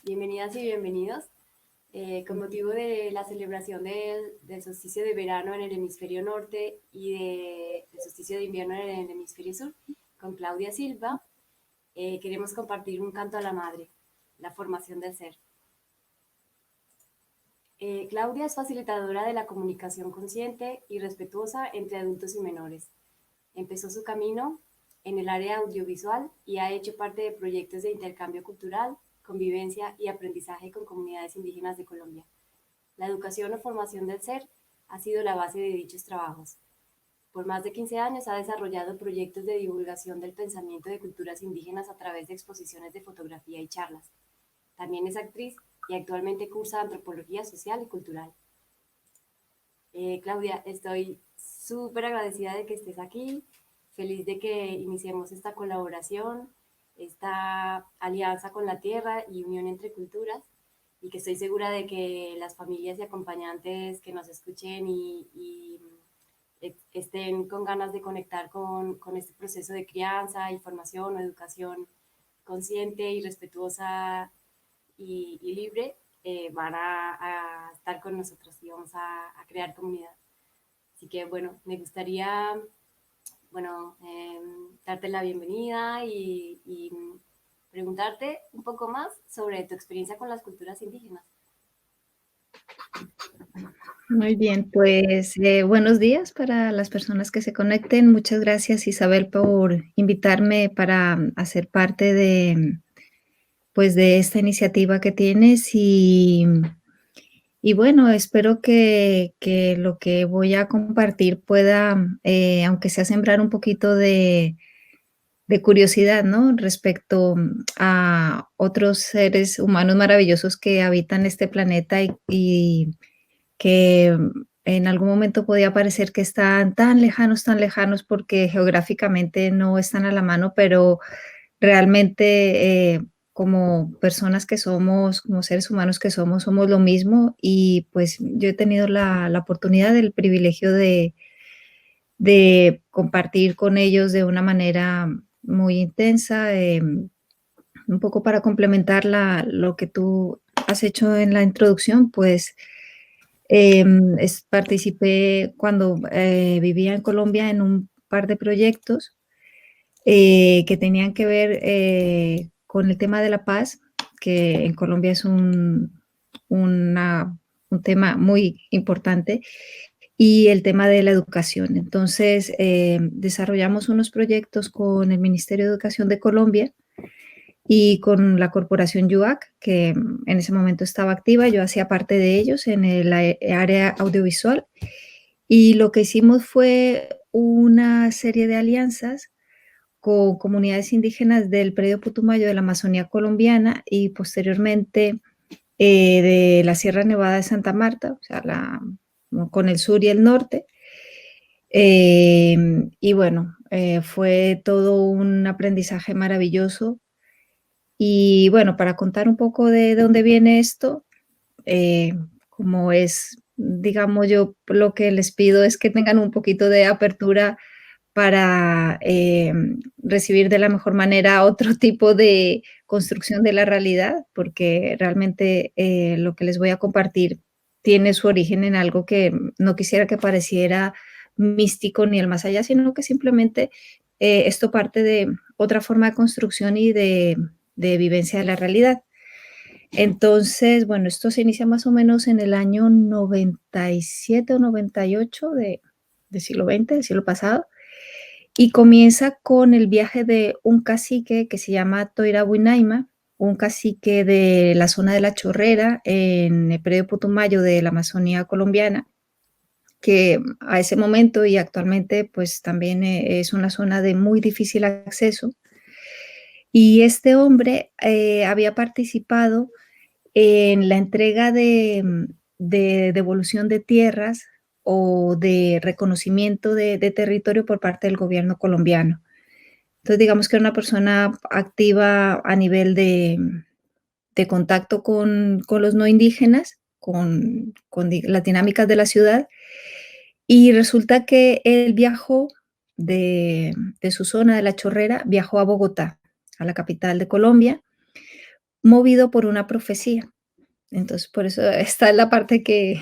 Bienvenidas y bienvenidos. Con motivo de la celebración del solsticio de verano en el hemisferio norte y del solsticio de invierno en el hemisferio sur, con Claudia Silva, queremos compartir un canto a la madre, la formación del ser. Claudia es facilitadora de la comunicación consciente y respetuosa entre adultos y menores. Empezó su camino en el área audiovisual y ha hecho parte de proyectos de intercambio cultural, convivencia y aprendizaje con comunidades indígenas de Colombia. La educación o formación del ser ha sido la base de dichos trabajos. Por más de 15 años ha desarrollado proyectos de divulgación del pensamiento de culturas indígenas a través de exposiciones de fotografía y charlas. También es actriz y actualmente cursa antropología social y cultural. Claudia, estoy súper agradecida de que estés aquí, feliz de que iniciemos esta colaboración, esta alianza con la tierra y unión entre culturas, y que estoy segura de que las familias y acompañantes que nos escuchen y estén con ganas de conectar con este proceso de crianza y formación o educación consciente y respetuosa y libre, van a estar con nosotros y vamos a crear comunidad. Así que bueno, me gustaría darte la bienvenida y preguntarte un poco más sobre tu experiencia con las culturas indígenas. Muy bien, pues buenos días para las personas que se conecten. Muchas gracias, Isabel, por invitarme para hacer parte pues, de esta iniciativa que tienes y bueno, espero que lo que voy a compartir pueda, aunque sea sembrar un poquito de curiosidad, ¿no? Respecto a otros seres humanos maravillosos que habitan este planeta y que en algún momento podía parecer que están tan lejanos, porque geográficamente no están a la mano, pero realmente como personas que somos, como seres humanos que somos lo mismo y pues yo he tenido la oportunidad, el privilegio de compartir con ellos de una manera muy intensa, un poco para complementar lo que tú has hecho en la introducción, pues participé cuando vivía en Colombia en un par de proyectos que tenían que ver con el tema de la paz, que en Colombia es un tema muy importante, y el tema de la educación. Entonces, desarrollamos unos proyectos con el Ministerio de Educación de Colombia y con la corporación UAC, que en ese momento estaba activa. Yo hacía parte de ellos en el área audiovisual y lo que hicimos fue una serie de alianzas con comunidades indígenas del predio Putumayo de la Amazonía colombiana y posteriormente de la Sierra Nevada de Santa Marta, o sea, con el sur y el norte. Y bueno, fue todo un aprendizaje maravilloso. Y bueno, para contar un poco de dónde viene esto, como es, digamos, yo lo que les pido es que tengan un poquito de apertura para recibir de la mejor manera otro tipo de construcción de la realidad, porque realmente lo que les voy a compartir tiene su origen en algo que no quisiera que pareciera místico ni el más allá, sino que simplemente esto parte de otra forma de construcción y de vivencia de la realidad. Entonces, bueno, esto se inicia más o menos en el año 97 o 98 del siglo XX, del siglo pasado, y comienza con el viaje de un cacique que se llama Toira Huinaima, un cacique de la zona de La Chorrera, en el predio Putumayo de la Amazonía colombiana, que a ese momento y actualmente pues también es una zona de muy difícil acceso. Y este hombre había participado en la entrega de devolución de tierras o de reconocimiento de territorio por parte del gobierno colombiano. Entonces, digamos que era una persona activa a nivel de contacto con los no indígenas, con las dinámicas de la ciudad, y resulta que él viajó de su zona de La Chorrera, viajó a Bogotá, a la capital de Colombia, movido por una profecía. Entonces, por eso esta es la parte que,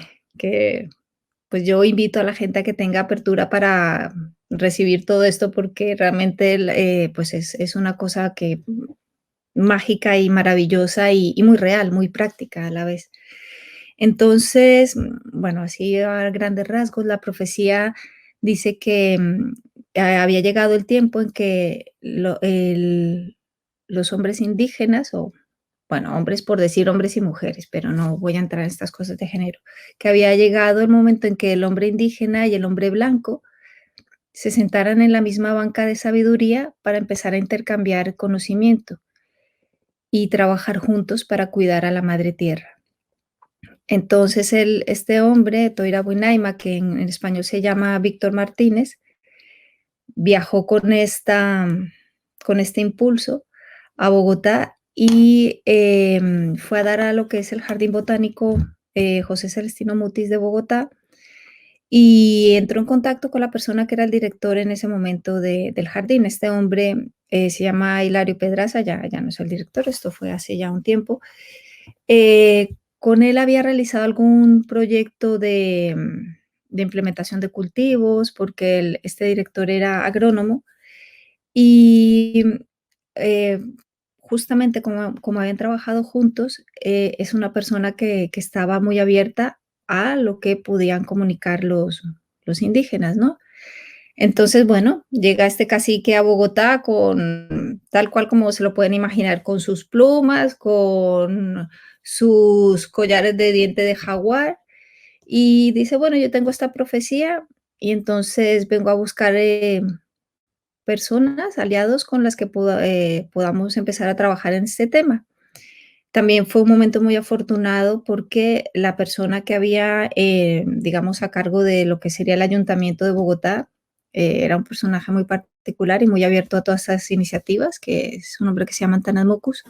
pues, yo invito a la gente a que tenga apertura para recibir todo esto, porque realmente pues, es una cosa que mágica y maravillosa y muy real, muy práctica a la vez. Entonces, bueno, así a grandes rasgos, la profecía dice que, había llegado el tiempo en que los hombres indígenas, o bueno, hombres por decir hombres y mujeres, pero no voy a entrar en estas cosas de género, que había llegado el momento en que el hombre indígena y el hombre blanco se sentaran en la misma banca de sabiduría para empezar a intercambiar conocimiento y trabajar juntos para cuidar a la madre tierra. Entonces, este hombre, Toira Buinaima, que en español se llama Víctor Martínez, viajó con este impulso a Bogotá y fue a dar a lo que es el Jardín Botánico José Celestino Mutis de Bogotá, y entró en contacto con la persona que era el director en ese momento del jardín. Este hombre se llama Hilario Pedraza, ya no es el director, esto fue hace ya un tiempo. Con él había realizado algún proyecto de implementación de cultivos, porque este director era agrónomo y eh, justamente como habían trabajado juntos, es una persona que estaba muy abierta a lo que podían comunicar los indígenas, ¿no? Entonces, bueno, llega este cacique a Bogotá con tal cual como se lo pueden imaginar, con sus plumas, con sus collares de diente de jaguar, y dice: "Bueno, yo tengo esta profecía y entonces vengo a buscar, personas, aliados con las que podamos empezar a trabajar en este tema". También fue un momento muy afortunado porque la persona que había, digamos, a cargo de lo que sería el Ayuntamiento de Bogotá, era un personaje muy particular y muy abierto a todas estas iniciativas, que es un hombre que se llama Antanas Mockus.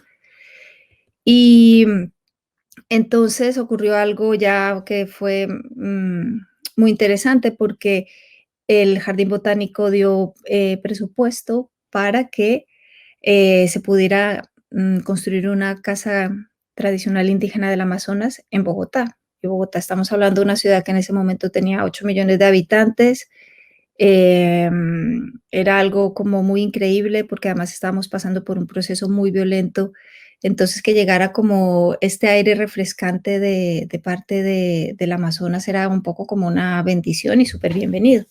Y entonces ocurrió algo ya que fue muy interesante porque el Jardín Botánico dio presupuesto para que se pudiera construir una casa tradicional indígena del Amazonas en Bogotá. Y Bogotá, estamos hablando de una ciudad que en ese momento tenía 8 millones de habitantes. Era algo como muy increíble porque además estábamos pasando por un proceso muy violento. Entonces, que llegara como este aire refrescante de parte del Amazonas era un poco como una bendición y súper bienvenido.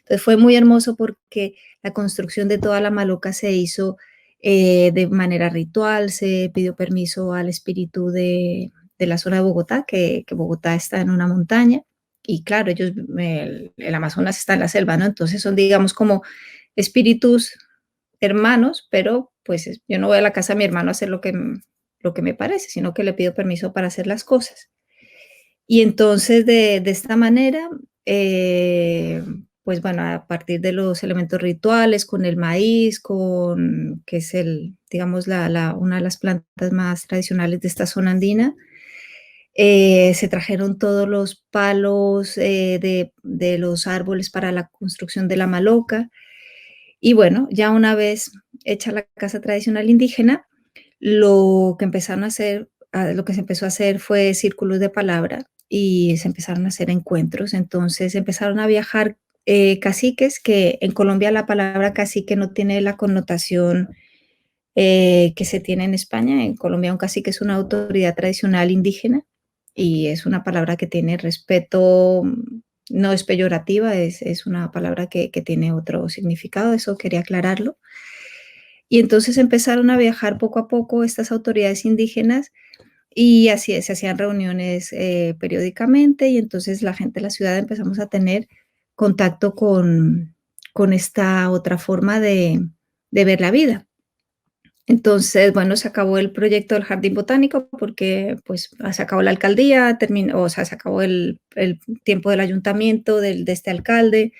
Entonces fue muy hermoso porque la construcción de toda la maloca se hizo de manera ritual, se pidió permiso al espíritu de la zona de Bogotá, que Bogotá está en una montaña, y claro, el Amazonas está en la selva, ¿no? Entonces son, digamos, como espíritus hermanos, pero pues yo no voy a la casa de mi hermano a hacer lo que me parece, sino que le pido permiso para hacer las cosas. Y entonces de esta manera, pues bueno, a partir de los elementos rituales, con el maíz, que es digamos, una de las plantas más tradicionales de esta zona andina, se trajeron todos los palos de los árboles para la construcción de la maloca. Y bueno, ya una vez hecha la casa tradicional indígena, lo que se empezó a hacer fue círculos de palabra y se empezaron a hacer encuentros. Entonces empezaron a viajar caciques, que en Colombia la palabra cacique no tiene la connotación que se tiene en España. En Colombia un cacique es una autoridad tradicional indígena y es una palabra que tiene respeto, no es peyorativa, es una palabra que tiene otro significado, eso quería aclararlo. Y entonces empezaron a viajar poco a poco estas autoridades indígenas y así se hacían reuniones periódicamente, y entonces la gente de la ciudad empezamos a tener contacto con esta otra forma de ver la vida. Entonces, bueno, se acabó el proyecto del jardín botánico porque pues se acabó la alcaldía, terminó, o sea, se acabó el tiempo del ayuntamiento, de este alcalde,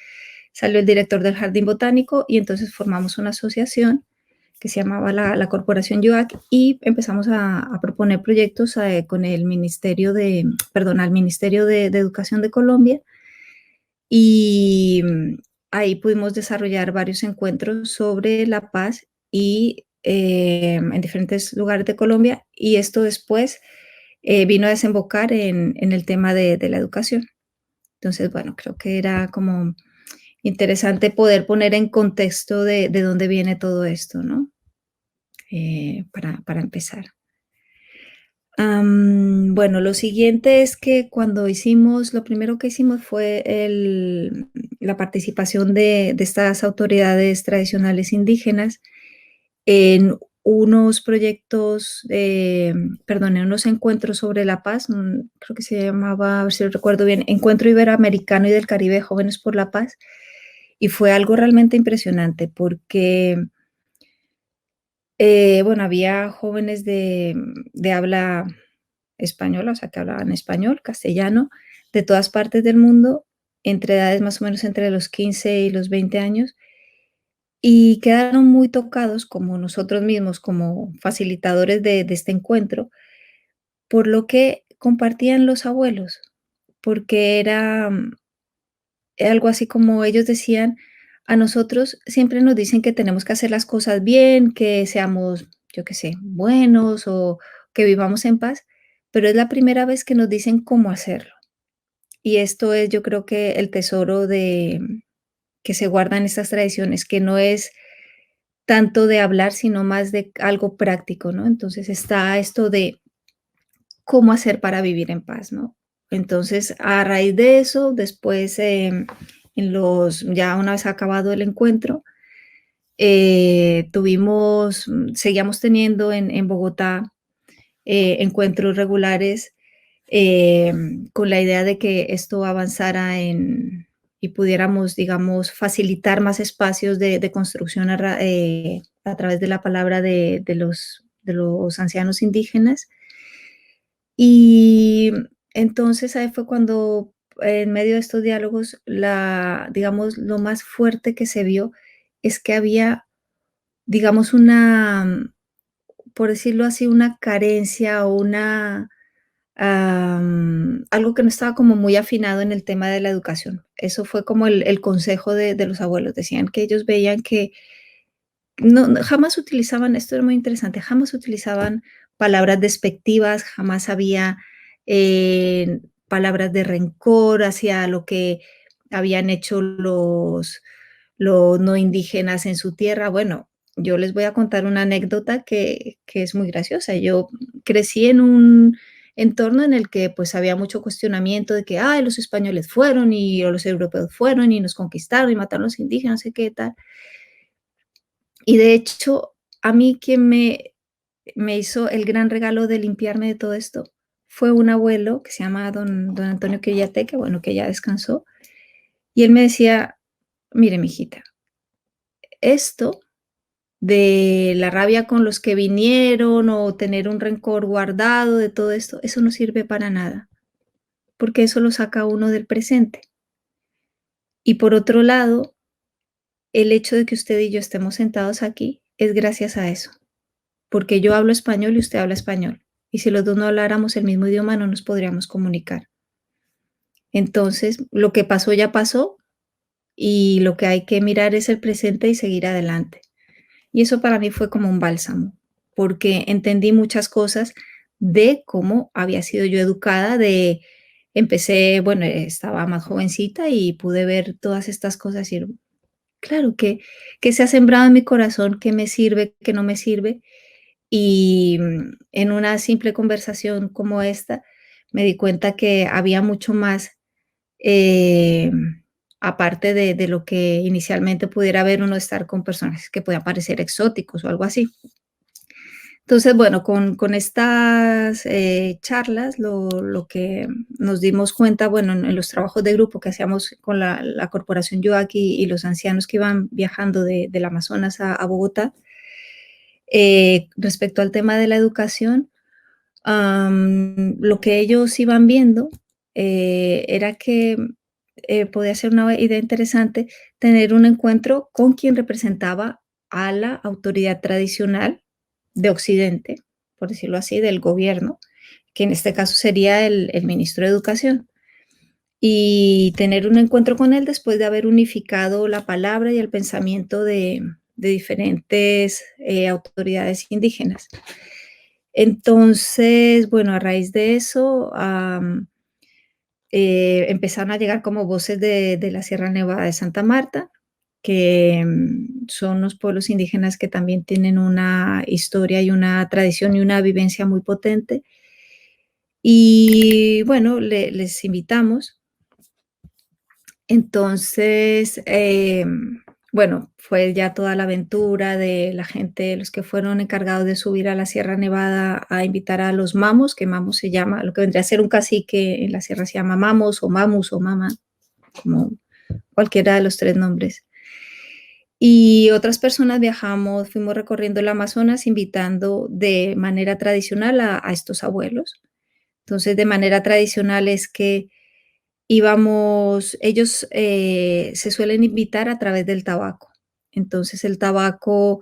salió el director del jardín botánico y entonces formamos una asociación que se llamaba la Corporación UAC, y empezamos a proponer proyectos con el Ministerio al Ministerio de Educación de Colombia, y ahí pudimos desarrollar varios encuentros sobre la paz y en diferentes lugares de Colombia, y esto después vino a desembocar en el tema de la educación. Entonces, bueno, creo que era como interesante poder poner en contexto de dónde viene todo esto, ¿no? Para empezar. Bueno, lo siguiente es que cuando hicimos, lo primero que hicimos fue la participación de estas autoridades tradicionales indígenas en unos proyectos, perdón, en unos encuentros sobre la paz, creo que se llamaba, a ver si lo recuerdo bien, Encuentro Iberoamericano y del Caribe Jóvenes por la Paz, y fue algo realmente impresionante porque, bueno, había jóvenes de habla española, o sea, que hablaban español, castellano, de todas partes del mundo, entre edades más o menos entre los 15 y los 20 años, y quedaron muy tocados, como nosotros mismos, como facilitadores de este encuentro, por lo que compartían los abuelos, porque era algo así como ellos decían: "A nosotros siempre nos dicen que tenemos que hacer las cosas bien, que seamos, yo qué sé, buenos o que vivamos en paz, pero es la primera vez que nos dicen cómo hacerlo". Y esto es, yo creo que el tesoro que se guarda en estas tradiciones, que no es tanto de hablar, sino más de algo práctico, ¿no? Entonces está esto de cómo hacer para vivir en paz, ¿no? Entonces, a raíz de eso, después, ya una vez acabado el encuentro, seguíamos teniendo en Bogotá encuentros regulares, con la idea de que esto avanzara y pudiéramos, digamos, facilitar más espacios de construcción a través de la palabra de los ancianos indígenas. Y entonces ahí fue cuando, en medio de estos diálogos, digamos, lo más fuerte que se vio es que había, digamos, por decirlo así, una carencia o algo que no estaba como muy afinado en el tema de la educación. Eso fue como el consejo de los abuelos. Decían que ellos veían que jamás utilizaban, esto era muy interesante, jamás utilizaban palabras despectivas, jamás había palabras de rencor hacia lo que habían hecho los no indígenas en su tierra. Bueno, yo les voy a contar una anécdota que es muy graciosa. Yo crecí en un entorno en el que pues había mucho cuestionamiento de que, ay, los españoles fueron o los europeos fueron y nos conquistaron y mataron a los indígenas, no sé qué tal. Y de hecho, a mí quien me hizo el gran regalo de limpiarme de todo esto fue un abuelo que se llama don Antonio Quillate, que bueno, que ya descansó, y él me decía: "Mire, mijita, esto de la rabia con los que vinieron o tener un rencor guardado de todo esto, eso no sirve para nada, porque eso lo saca a uno del presente. Y por otro lado, el hecho de que usted y yo estemos sentados aquí es gracias a eso. Porque yo hablo español y usted habla español. Y si los dos no habláramos el mismo idioma, no nos podríamos comunicar. Entonces, lo que pasó ya pasó y lo que hay que mirar es el presente y seguir adelante". Y eso para mí fue como un bálsamo, porque entendí muchas cosas de cómo había sido yo educada, empecé, bueno, estaba más jovencita y pude ver todas estas cosas y decir, claro, que se ha sembrado en mi corazón, qué me sirve, qué no me sirve. Y en una simple conversación como esta, me di cuenta que había mucho más, eh, aparte de lo que inicialmente pudiera ver uno estar con personas que puedan parecer exóticos o algo así. Entonces, bueno, con estas charlas, lo que nos dimos cuenta, bueno, en los trabajos de grupo que hacíamos con la Corporación Yoaki y los ancianos que iban viajando del Amazonas a Bogotá, respecto al tema de la educación, lo que ellos iban viendo era que podía ser una idea interesante tener un encuentro con quien representaba a la autoridad tradicional de Occidente, por decirlo así, del gobierno, que en este caso sería el ministro de Educación, y tener un encuentro con él después de haber unificado la palabra y el pensamiento de diferentes autoridades indígenas. Entonces, bueno, a raíz de eso, empezaron a llegar como voces de la Sierra Nevada de Santa Marta, que son los pueblos indígenas que también tienen una historia y una tradición y una vivencia muy potente. Y bueno, les invitamos. Entonces, bueno, fue ya toda la aventura de la gente, los que fueron encargados de subir a la Sierra Nevada a invitar a los mamos, que mamos se llama, lo que vendría a ser un cacique en la sierra se llama mamos o mamus o mama, como cualquiera de los tres nombres. Y otras personas viajamos, fuimos recorriendo el Amazonas invitando de manera tradicional a estos abuelos. Entonces, de manera tradicional es que íbamos, ellos se suelen invitar a través del tabaco. Entonces, el tabaco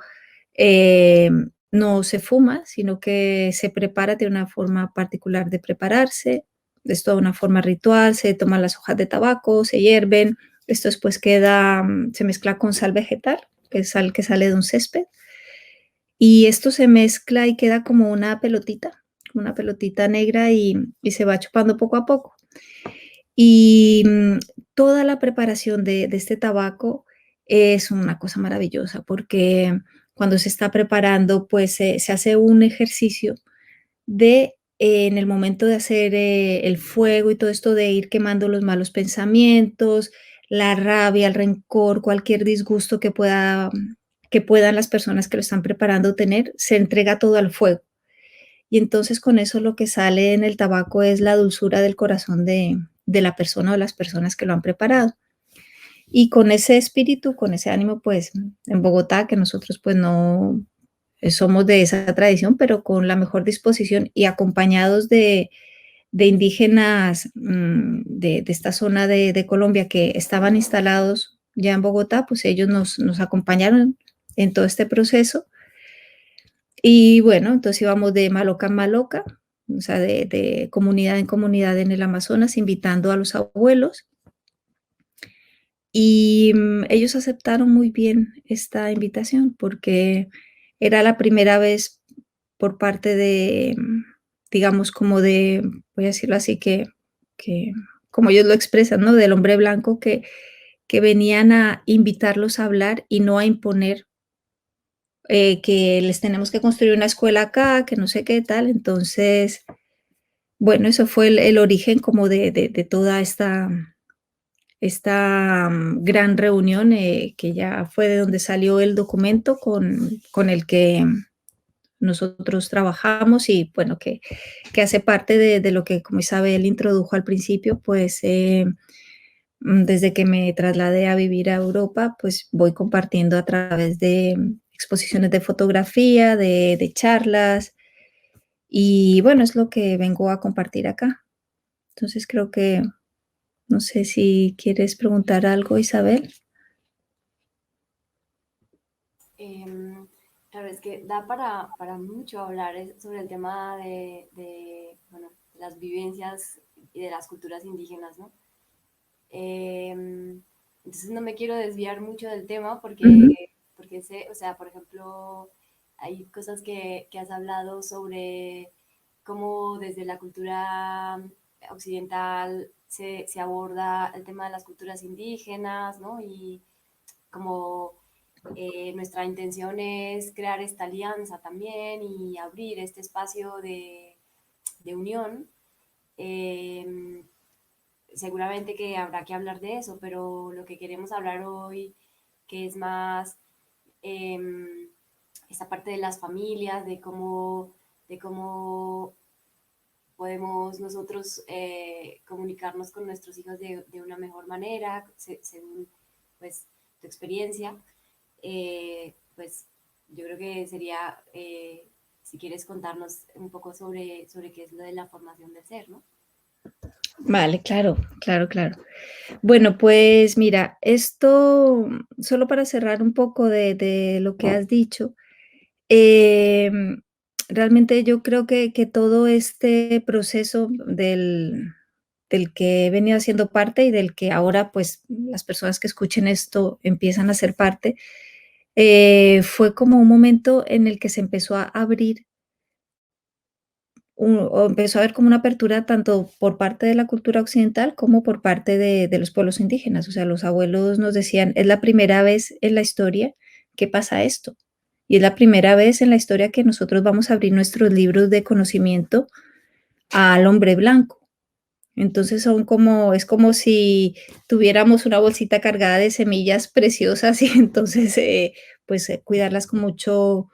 eh, no se fuma, sino que se prepara de una forma particular de prepararse. Es toda una forma ritual, se toman las hojas de tabaco, se hierven, esto después queda, se mezcla con sal vegetal, que es sal que sale de un césped, y esto se mezcla y queda como una pelotita negra y se va chupando poco a poco. Y toda la preparación de este tabaco es una cosa maravillosa porque cuando se está preparando, pues se hace un ejercicio de, en el momento de hacer el fuego y todo esto, de ir quemando los malos pensamientos, la rabia, el rencor, cualquier disgusto que puedan las personas que lo están preparando tener, se entrega todo al fuego. Y entonces con eso lo que sale en el tabaco es la dulzura del corazón de la persona o las personas que lo han preparado. Y con ese espíritu, con ese ánimo, pues en Bogotá, que nosotros pues no somos de esa tradición, pero con la mejor disposición y acompañados de indígenas de esta zona de Colombia que estaban instalados ya en Bogotá, pues ellos nos acompañaron en todo este proceso. Y bueno, entonces íbamos de Maloca en Maloca, o sea, de comunidad en comunidad en el Amazonas, invitando a los abuelos. Y ellos aceptaron muy bien esta invitación porque era la primera vez por parte de, digamos, como de, voy a decirlo así, que como ellos lo expresan, ¿no? Del hombre blanco que venían a invitarlos a hablar y no a imponer que les tenemos que construir una escuela acá, que no sé qué tal. Entonces, bueno, eso fue el origen como de toda esta gran reunión que ya fue de donde salió el documento con el que nosotros trabajamos y bueno, que hace parte de lo que, como Isabel introdujo al principio, pues desde que me trasladé a vivir a Europa, pues voy compartiendo a través de exposiciones de fotografía, de charlas, y bueno, es lo que vengo a compartir acá. Entonces creo que, no sé si quieres preguntar algo, Isabel. Em, claro, es que da para mucho hablar sobre el tema bueno, las vivencias y de las culturas indígenas, ¿no? Entonces no me quiero desviar mucho del tema Ujú, porque sé, o sea, por ejemplo, hay cosas que has hablado sobre cómo desde la cultura occidental se aborda el tema de las culturas indígenas, ¿no? Y como nuestra intención es crear esta alianza también y abrir este espacio de unión. Eh, Seguramente que habrá que hablar de eso, pero lo que queremos hablar hoy, que es más esta parte de las familias, de cómo podemos nosotros comunicarnos con nuestros hijos de una mejor manera, según pues, tu experiencia, pues yo creo que sería, si quieres contarnos un poco sobre qué es lo de la formación del ser, ¿no? vale, claro, claro, claro. Bueno, pues mira, esto, solo para cerrar un poco de lo que has dicho, em, realmente yo creo que todo este proceso del que he venido haciendo parte y del que ahora, pues, las personas que escuchen esto empiezan a ser parte, fue como un momento en el que se empezó a abrir o empezó a haber como una apertura tanto por parte de la cultura occidental como por parte de los pueblos indígenas. O sea, los abuelos nos decían, es la primera vez en la historia que pasa esto. Y es la primera vez en la historia que nosotros vamos a abrir nuestros libros de conocimiento al hombre blanco. Entonces son como, es como si tuviéramos una bolsita cargada de semillas preciosas y entonces pues cuidarlas con mucho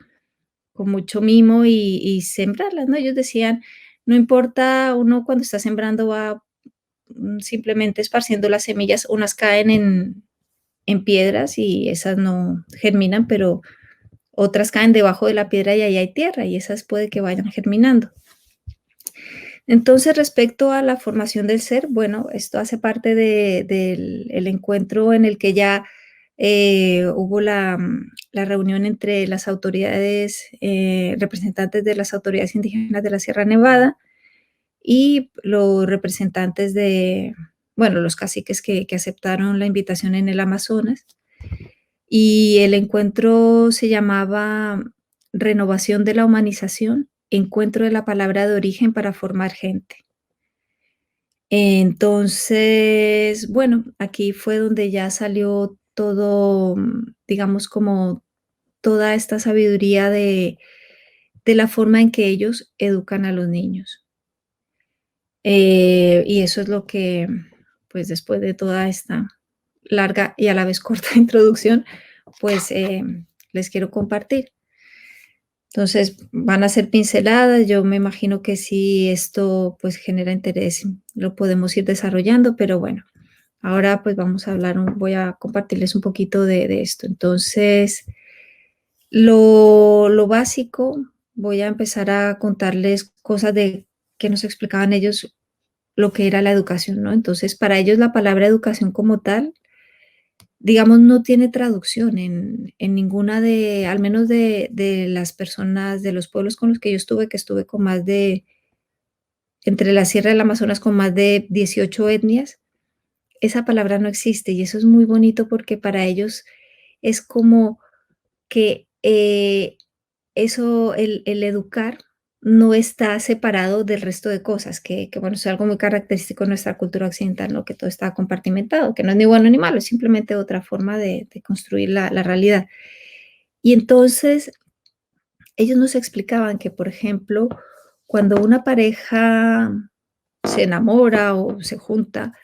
mimo y sembrarlas, ¿no? Ellos decían, no importa, uno cuando está sembrando va simplemente esparciendo las semillas, unas caen en piedras y esas no germinan, pero otras caen debajo de la piedra y ahí hay tierra y esas puede que vayan germinando. Entonces, respecto a la formación del ser, bueno, esto hace parte del el encuentro en el que ya hubo la reunión entre las autoridades, representantes de las autoridades indígenas de la Sierra Nevada y los representantes de, bueno, los caciques que aceptaron la invitación en el Amazonas. Y el encuentro se llamaba Renovación de la Humanización, Encuentro de la Palabra de Origen para Formar Gente. Entonces, bueno, aquí fue donde ya salió todo, digamos, como toda esta sabiduría de la forma en que ellos educan a los niños. Y eso es lo que, pues después de toda esta larga y a la vez corta introducción, pues les quiero compartir. Entonces, van a ser pinceladas, yo me imagino que si esto pues genera interés, lo podemos ir desarrollando, pero bueno, ahora pues vamos a hablar, voy a compartirles un poquito de esto. Entonces, lo básico, voy a empezar a contarles cosas de que nos explicaban ellos lo que era la educación, ¿no? Entonces, para ellos la palabra educación como tal, digamos, no tiene traducción en ninguna de, al menos de las personas, de los pueblos con los que yo estuve, que estuve con más de, entre la Sierra del Amazonas, con más de 18 etnias, esa palabra no existe y eso es muy bonito porque para ellos es como que eso, el educar no está separado del resto de cosas, que, bueno, es algo muy característico de nuestra cultura occidental, ¿no? Que todo está compartimentado, que no es ni bueno ni malo, es simplemente otra forma de construir la realidad. Y entonces ellos nos explicaban que, por ejemplo, cuando una pareja se enamora o se junta,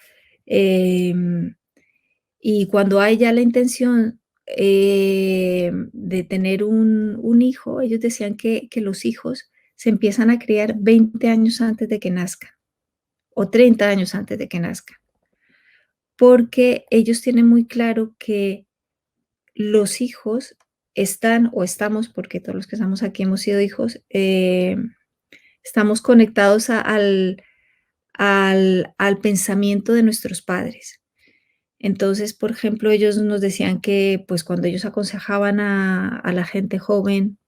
em, y cuando hay ya la intención, de tener un hijo, ellos decían que los hijos se empiezan a criar 20 años antes de que nazcan, o 30 años antes de que nazcan, porque ellos tienen muy claro que los hijos están, o estamos, porque todos los que estamos aquí hemos sido hijos, estamos conectados al pensamiento de nuestros padres. Entonces, por ejemplo, ellos nos decían que, pues, cuando ellos aconsejaban a la gente joven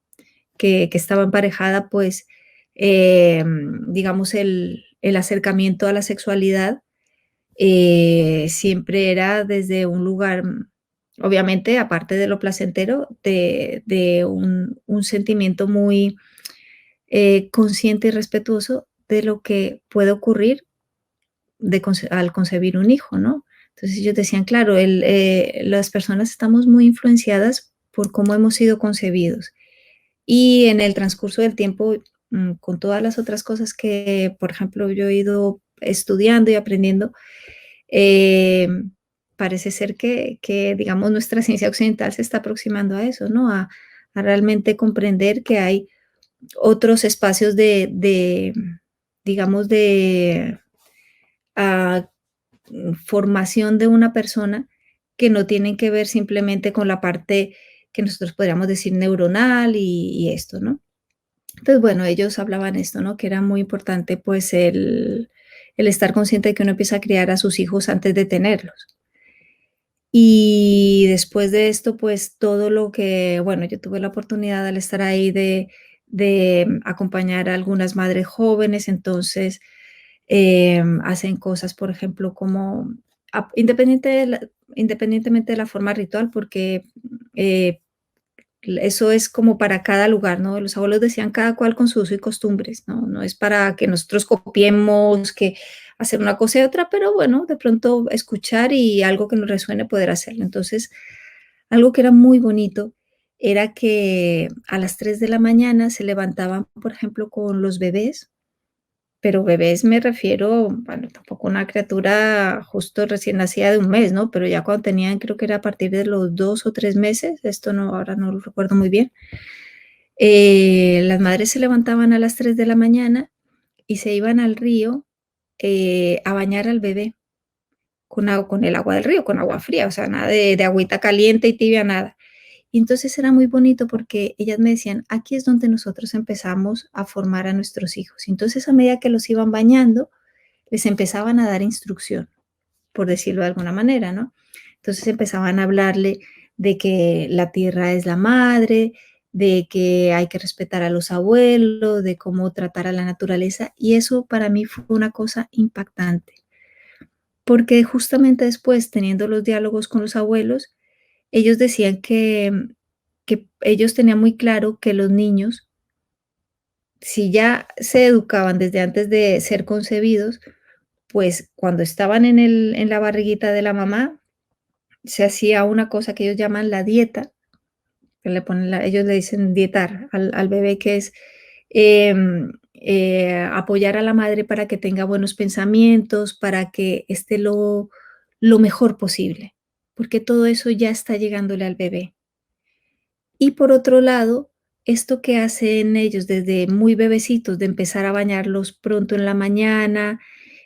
que estaba emparejada, pues, digamos, el acercamiento a la sexualidad, siempre era desde un lugar, obviamente, aparte de lo placentero, de un sentimiento muy, consciente y respetuoso de lo que puede ocurrir al concebir un hijo, ¿no? Entonces ellos decían, claro, las personas estamos muy influenciadas por cómo hemos sido concebidos. Y en el transcurso del tiempo, con todas las otras cosas que, por ejemplo, yo he ido estudiando y aprendiendo, eh, parece ser digamos, nuestra ciencia occidental se está aproximando a eso, ¿no? A realmente comprender que hay otros espacios digamos, de ah, formación de una persona que no tienen que ver simplemente con la parte que nosotros podríamos decir neuronal y esto, ¿no? Entonces, bueno, ellos hablaban esto, ¿no? Que era muy importante, pues, el estar consciente de que uno empieza a criar a sus hijos antes de tenerlos. Y después de esto, pues, todo lo que, bueno, yo tuve la oportunidad al estar ahí de acompañar a algunas madres jóvenes, entonces, hacen cosas, por ejemplo, como independientemente de la forma ritual, porque eso es como para cada lugar, ¿no? Los abuelos decían cada cual con su uso y costumbres, ¿no? No es para que nosotros copiemos, que hacer una cosa y otra, pero bueno, de pronto escuchar y algo que nos resuene poder hacerlo. Entonces, algo que era muy bonito era que a las 3 de la mañana se levantaban, por ejemplo, con los bebés, pero bebés me refiero, bueno, tampoco una criatura justo recién nacida de un mes, ¿no? Pero ya cuando tenían, creo que era a partir de los 2 o 3 meses, esto no, ahora no lo recuerdo muy bien, las madres se levantaban a las 3 de la mañana y se iban al río, a bañar al bebé con el agua del río, con agua fría, o sea, nada de agüita caliente y tibia, nada. Y entonces era muy bonito porque ellas me decían, aquí es donde nosotros empezamos a formar a nuestros hijos. Y entonces a medida que los iban bañando, les empezaban a dar instrucción, por decirlo de alguna manera, ¿no? Entonces empezaban a hablarle de que la tierra es la madre, de que hay que respetar a los abuelos, de cómo tratar a la naturaleza, y eso para mí fue una cosa impactante, porque justamente después, teniendo los diálogos con los abuelos, ellos decían que ellos tenían muy claro que los niños, si ya se educaban desde antes de ser concebidos, pues cuando estaban en la barriguita de la mamá, se hacía una cosa que ellos llaman la dieta, que le ponen ellos le dicen dietar al bebé, que es apoyar a la madre para que tenga buenos pensamientos, para que esté lo mejor posible, porque todo eso ya está llegándole al bebé. Y por otro lado, esto que hacen ellos desde muy bebecitos, de empezar a bañarlos pronto en la mañana,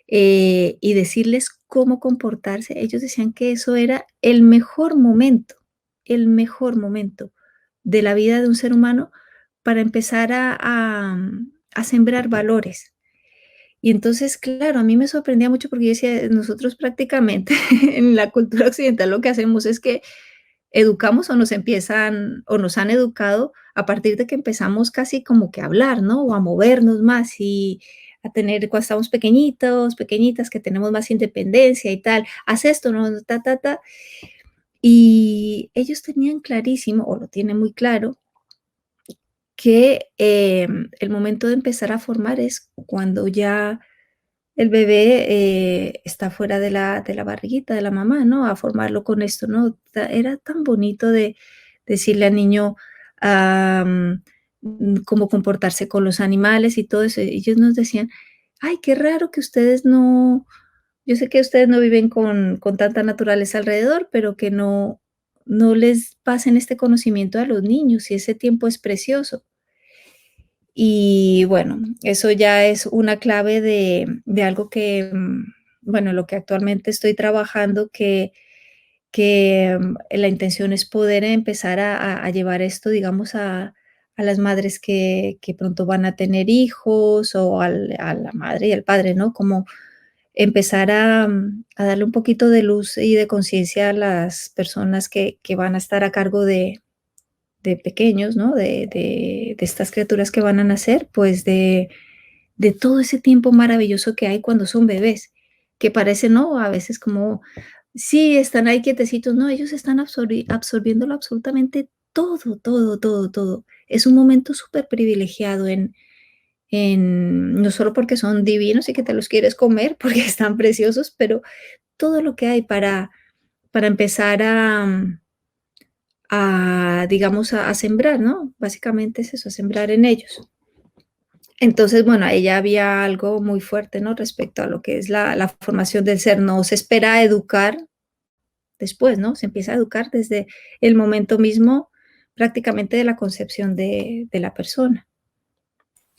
y decirles cómo comportarse, ellos decían que eso era el mejor momento de la vida de un ser humano para empezar a sembrar valores. Y entonces, claro, a mí me sorprendía mucho porque yo decía, nosotros prácticamente en la cultura occidental lo que hacemos es que educamos o nos empiezan o nos han educado a partir de que empezamos casi como que a hablar, ¿no? O a movernos más y a tener, cuando estamos pequeñitos, pequeñitas, que tenemos más independencia y tal, haz esto, no, ta, ta, ta. Y ellos tenían clarísimo, o lo tienen muy claro, que el momento de empezar a formar es cuando ya el bebé está fuera de la barriguita de la mamá, ¿no? A formarlo con esto, ¿no? Era tan bonito de decirle al niño cómo comportarse con los animales y todo eso. Ellos nos decían, ay, qué raro que ustedes no, yo sé que ustedes no viven con tanta naturaleza alrededor, pero que no les pasen este conocimiento a los niños y ese tiempo es precioso. Y bueno, eso ya es una clave de algo que, bueno, lo que actualmente estoy trabajando, que la intención es poder empezar a llevar esto, digamos, a las madres que pronto van a tener hijos o a la madre y al padre, ¿no? Como empezar a darle un poquito de luz y de conciencia a las personas que van a estar a cargo de pequeños, ¿no? De estas criaturas que van a nacer, pues de todo ese tiempo maravilloso que hay cuando son bebés, que parece, ¿no? A veces como, sí, están ahí quietecitos, no, ellos están absorbiéndolo absolutamente todo, todo, todo, todo. Es un momento súper privilegiado no solo porque son divinos y que te los quieres comer, porque están preciosos, pero todo lo que hay para empezar digamos, a sembrar, ¿no? Básicamente es eso, a sembrar en ellos. Entonces, bueno, ahí ya había algo muy fuerte, ¿no? Respecto a lo que es la formación del ser. No se espera a educar después, ¿no? Se empieza a educar desde el momento mismo, prácticamente de la concepción de la persona.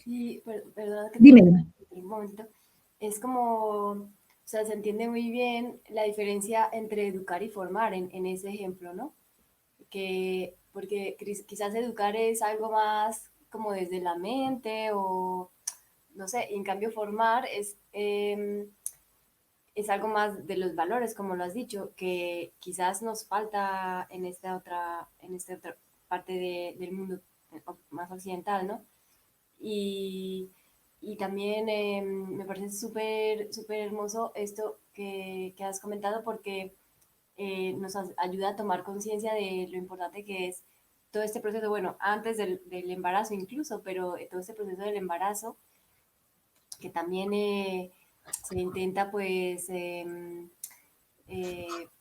Y perdona que te Dime, interrumpa dime. un momento. Es como, o sea, se entiende muy bien la diferencia entre educar y formar en ese ejemplo, ¿no? Que, porque quizás educar es algo más como desde la mente o, no sé, y en cambio formar es algo más de los valores, como lo has dicho, que quizás nos falta en esta otra parte del mundo más occidental, ¿no? Y, y también me parece súper, súper hermoso esto que has comentado porque ayuda a tomar conciencia de lo importante que es todo este proceso, bueno, antes del embarazo incluso, pero todo este proceso del embarazo, que también se intenta pues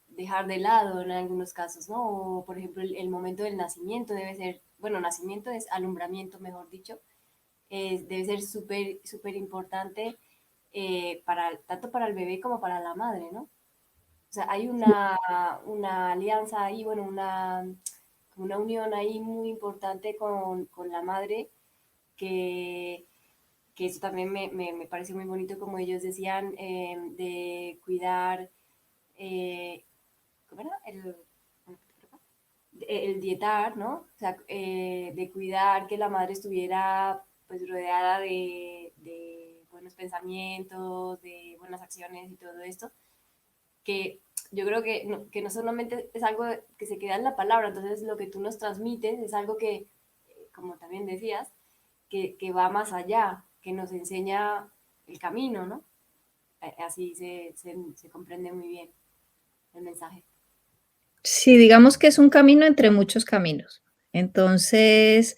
dejar de lado en algunos casos, ¿no? O, por ejemplo, el momento del nacimiento debe ser, bueno, nacimiento es alumbramiento, mejor dicho, debe ser súper, súper importante tanto para el bebé como para la madre, ¿no? O sea, hay una alianza ahí, bueno, una unión ahí muy importante con la madre que, que eso también me parece muy bonito, como ellos decían, de cuidar, ¿cómo era? El dietar, ¿no? O sea, de cuidar que la madre estuviera pues rodeada de buenos pensamientos, de buenas acciones y todo esto, que yo creo que no solamente es algo que se queda en la palabra, entonces lo que tú nos transmites es algo que, como también decías, que va más allá, que nos enseña el camino, ¿no? Así se comprende muy bien el mensaje. Sí, digamos que es un camino entre muchos caminos. Entonces,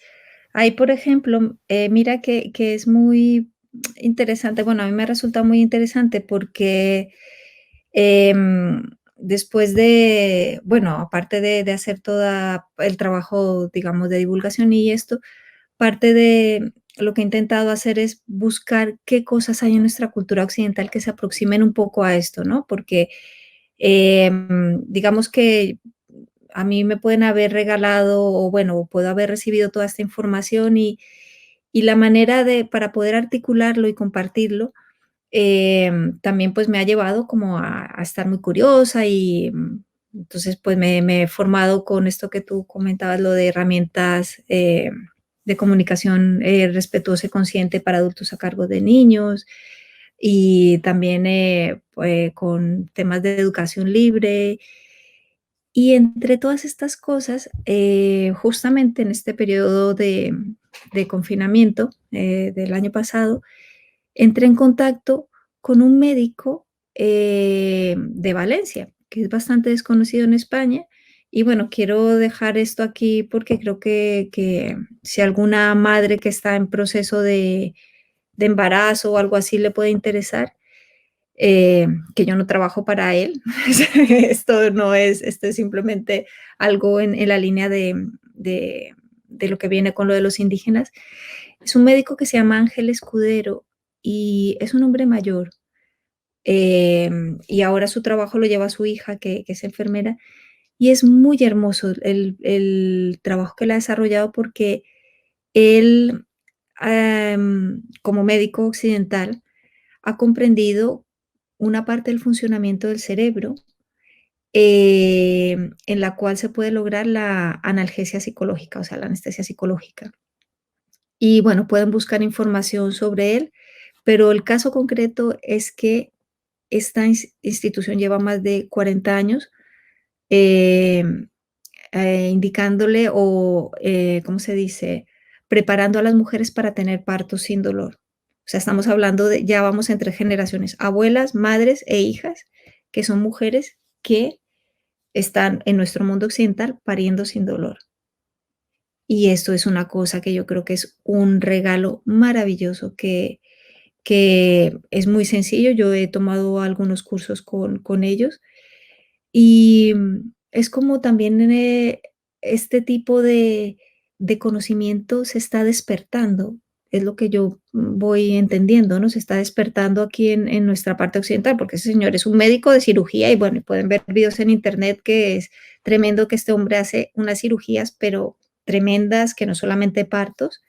ahí, por ejemplo, mira que es muy interesante, bueno, a mí me resulta muy interesante porque, después de, bueno, aparte de hacer toda el trabajo, digamos, de divulgación y esto, parte de lo que he intentado hacer es buscar qué cosas hay en nuestra cultura occidental que se aproximen un poco a esto, ¿no? Porque, digamos que a mí me pueden haber regalado o bueno, puedo haber recibido toda esta información y la manera de para poder articularlo y compartirlo, también, pues, me ha llevado como a estar muy curiosa y, entonces, pues, me he formado con esto que tú comentabas, lo de herramientas, de comunicación, respetuosa y consciente para adultos a cargo de niños, y también, con temas de educación libre. Y entre todas estas cosas, justamente en este periodo de confinamiento, del año pasado, entré en contacto con un médico, de Valencia, que es bastante desconocido en España. Y bueno, quiero dejar esto aquí porque creo que si alguna madre que está en proceso de embarazo o algo así le puede interesar, que yo no trabajo para él. Esto no es, esto es simplemente algo en la línea de lo que viene con lo de los indígenas. Es un médico que se llama Ángel Escudero y es un hombre mayor. Y ahora su trabajo lo lleva su hija, que es enfermera, y es muy hermoso el trabajo que él ha desarrollado porque él, como médico occidental, ha comprendido una parte del funcionamiento del cerebro, en la cual se puede lograr la analgesia psicológica, o sea, la anestesia psicológica. Y bueno, pueden buscar información sobre él, pero el caso concreto es que esta institución lleva más de 40 años, em, indicándole o, ¿cómo se dice? Preparando a las mujeres para tener partos sin dolor. O sea, estamos hablando de, ya vamos entre generaciones, abuelas, madres e hijas, que son mujeres que están en nuestro mundo occidental pariendo sin dolor. Y esto es una cosa que yo creo que es un regalo maravilloso que es muy sencillo. Yo he tomado algunos cursos con ellos y, es como también, este tipo de conocimiento se está despertando, es lo que yo voy entendiendo, ¿no? Se está despertando aquí en nuestra parte occidental, porque ese señor es un médico de cirugía y, bueno, pueden ver videos en Internet que es tremendo que este hombre hace unas cirugías, pero tremendas, que no solamente partos,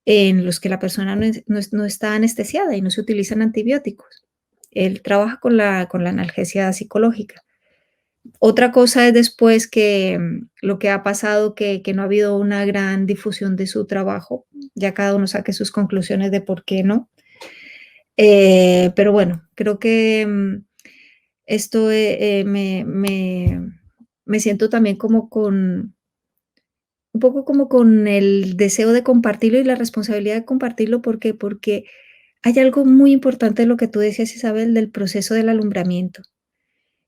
en los que la persona no está anestesiada y no se utilizan antibióticos. Él trabaja con la analgesia psicológica. Otra cosa es después que, lo que ha pasado, que no ha habido una gran difusión de su trabajo, ya cada uno saque sus conclusiones de por qué no. Pero bueno, creo que, esto, me siento también como con un poco como con el deseo de compartirlo y la responsabilidad de compartirlo, ¿por qué? Porque hay algo muy importante de lo que tú decías, Isabel, del proceso del alumbramiento.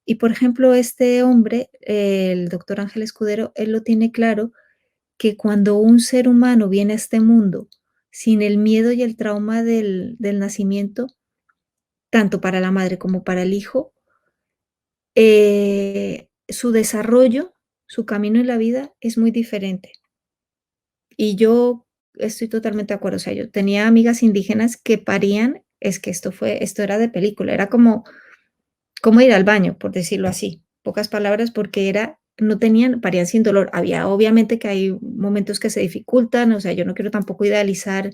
Y, por ejemplo, este hombre, el doctor Ángel Escudero, él lo tiene claro que cuando un ser humano viene a este mundo sin el miedo y el trauma del nacimiento, tanto para la madre como para el hijo, su desarrollo, su camino en la vida es muy diferente. Y yo estoy totalmente de acuerdo. O sea, yo tenía amigas indígenas que parían, es que esto era de película, era como ir al baño, por decirlo así, pocas palabras, porque no tenían, parían sin dolor. Había, obviamente que hay momentos que se dificultan, o sea, yo no quiero tampoco idealizar,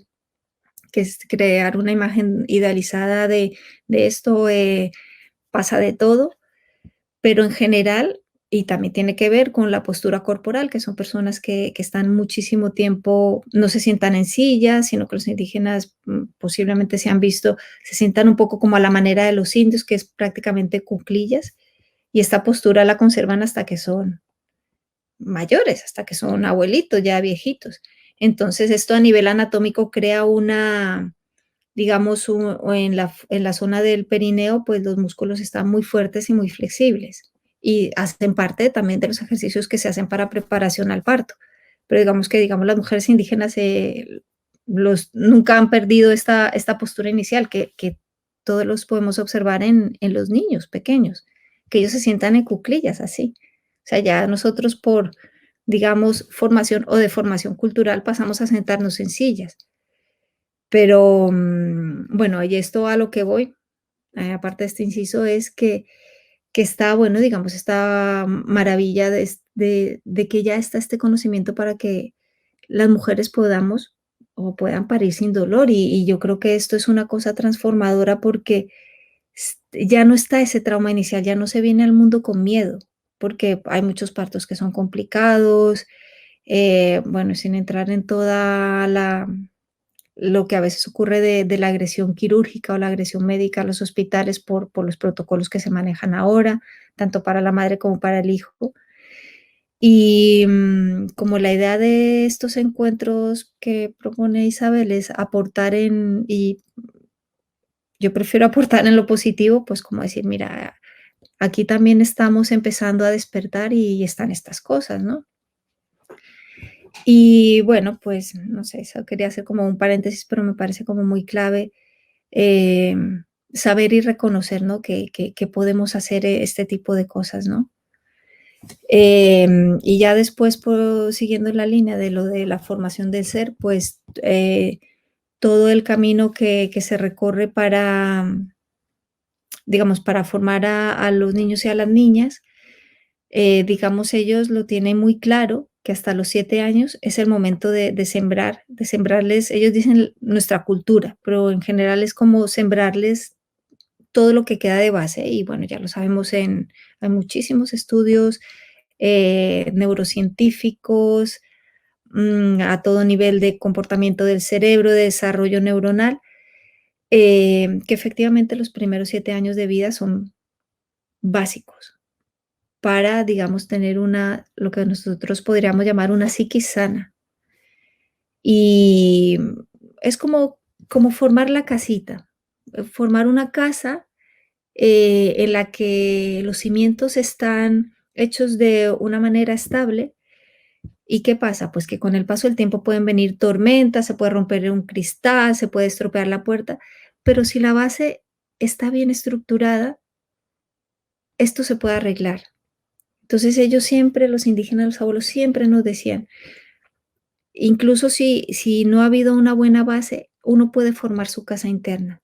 que es crear una imagen idealizada de esto, pasa de todo, pero en general, y también tiene que ver con la postura corporal, que son personas que están muchísimo tiempo, no se sientan en sillas, sino que los indígenas posiblemente se han visto, se sientan un poco como a la manera de los indios, que es prácticamente cuclillas, y esta postura la conservan hasta que son mayores, hasta que son abuelitos, ya viejitos. Entonces, esto a nivel anatómico crea una, digamos, o en la zona del perineo, pues los músculos están muy fuertes y muy flexibles y hacen parte también de los ejercicios que se hacen para preparación al parto. Pero digamos que, digamos, las mujeres indígenas nunca han perdido esta postura inicial que todos los podemos observar en los niños pequeños, que ellos se sientan en cuclillas así. O sea, ya nosotros por, digamos, formación o deformación cultural pasamos a sentarnos en sillas. Pero, bueno, y esto a lo que voy, aparte de este inciso, es que está, bueno, digamos, esta maravilla de que ya está este conocimiento para que las mujeres podamos o puedan parir sin dolor. Y yo creo que esto es una cosa transformadora porque ya no está ese trauma inicial, ya no se viene al mundo con miedo, porque hay muchos partos que son complicados, bueno, sin entrar en toda lo que a veces ocurre de la agresión quirúrgica o la agresión médica a los hospitales por los protocolos que se manejan ahora, tanto para la madre como para el hijo. Y como la idea de estos encuentros que propone Isabel es aportar y yo prefiero aportar en lo positivo, pues como decir, mira, aquí también estamos empezando a despertar y están estas cosas, ¿no? Y bueno, pues no sé, eso quería hacer como un paréntesis, pero me parece como muy clave saber y reconocer, ¿no? Que podemos hacer este tipo de cosas, ¿no? Y ya después, siguiendo la línea de lo de la formación del ser, pues todo el camino que se recorre para, digamos, para formar a los niños y a las niñas, digamos, ellos lo tienen muy claro que hasta los 7 años es el momento de sembrar, de sembrarles, ellos dicen nuestra cultura, pero en general es como sembrarles todo lo que queda de base y bueno, ya lo sabemos hay muchísimos estudios neurocientíficos, a todo nivel de comportamiento del cerebro, de desarrollo neuronal, que efectivamente los primeros 7 años de vida son básicos para, digamos, tener lo que nosotros podríamos llamar una psiquis sana. Y es como formar la casita, formar una casa en la que los cimientos están hechos de una manera estable. ¿Y qué pasa? Pues que con el paso del tiempo pueden venir tormentas, se puede romper un cristal, se puede estropear la puerta, pero si la base está bien estructurada, esto se puede arreglar. Entonces ellos siempre, los indígenas, los abuelos siempre nos decían, incluso si no ha habido una buena base, uno puede formar su casa interna.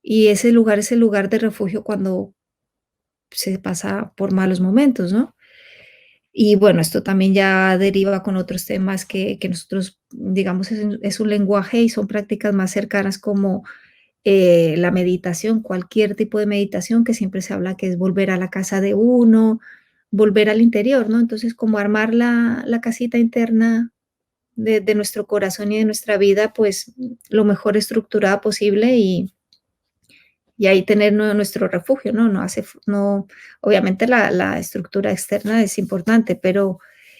Y ese lugar es el lugar de refugio cuando se pasa por malos momentos, ¿no? Y bueno, esto también ya deriva con otros temas que nosotros, digamos, es un lenguaje y son prácticas más cercanas como la meditación, cualquier tipo de meditación que siempre se habla que es volver a la casa de uno, volver al interior, ¿no? Entonces, como armar la casita interna de nuestro corazón y de nuestra vida, pues lo mejor estructurada posible y ahí tener nuestro refugio, ¿no? No, obviamente la estructura externa es importante, pero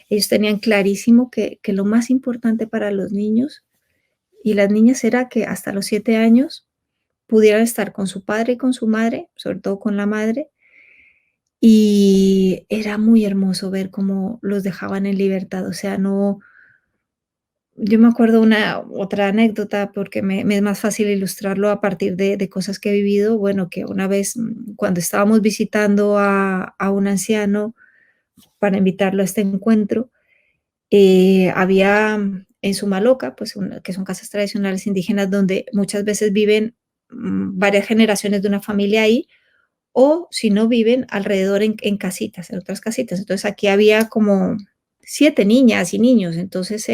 ellos tenían clarísimo que lo más importante para los niños y las niñas era que hasta los 7 años pudieran estar con su padre y con su madre, sobre todo con la madre, y era muy hermoso ver cómo los dejaban en libertad, o sea, no, yo me acuerdo una otra anécdota, porque me es más fácil ilustrarlo a partir de cosas que he vivido. Bueno, que una vez, cuando estábamos visitando a un anciano para invitarlo a este encuentro, había en Sumaloca, pues, que son casas tradicionales indígenas donde muchas veces viven, varias generaciones de una familia ahí, o si no viven alrededor en casitas, en otras casitas. Entonces, aquí había como 7 niñas y niños, entonces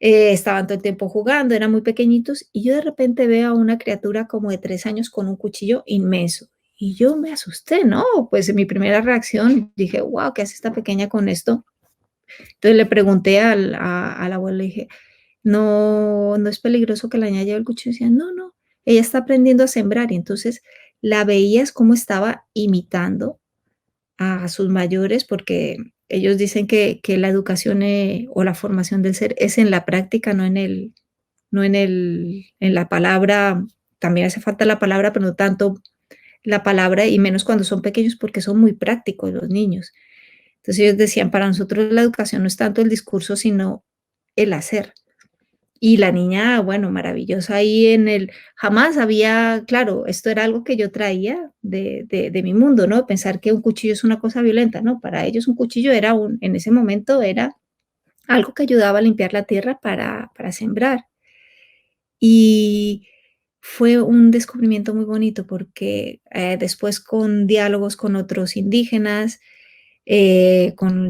estaban todo el tiempo jugando, eran muy pequeñitos, y yo de repente veo a una criatura como de 3 años con un cuchillo inmenso, y yo me asusté, ¿no? Pues, en mi primera reacción dije: "Guau, ¿qué hace esta pequeña con esto?". Entonces le pregunté al abuelo, le dije: "¿No es peligroso que la niña lleve el cuchillo?". Decía: "No, no, ella está aprendiendo a sembrar". Y entonces la veías cómo estaba imitando a sus mayores, porque ellos dicen que la educación, o la formación del ser es en la práctica, no en la palabra. También hace falta la palabra, pero no tanto la palabra, y menos cuando son pequeños, porque son muy prácticos los niños. Entonces ellos decían: "Para nosotros la educación no es tanto el discurso, sino el hacer". Y la niña, bueno, maravillosa ahí jamás había, claro, esto era algo que yo traía de mi mundo, ¿no? Pensar que un cuchillo es una cosa violenta, ¿no? Para ellos un cuchillo en ese momento era algo que ayudaba a limpiar la tierra para sembrar. Y fue un descubrimiento muy bonito porque, después con diálogos con otros indígenas, con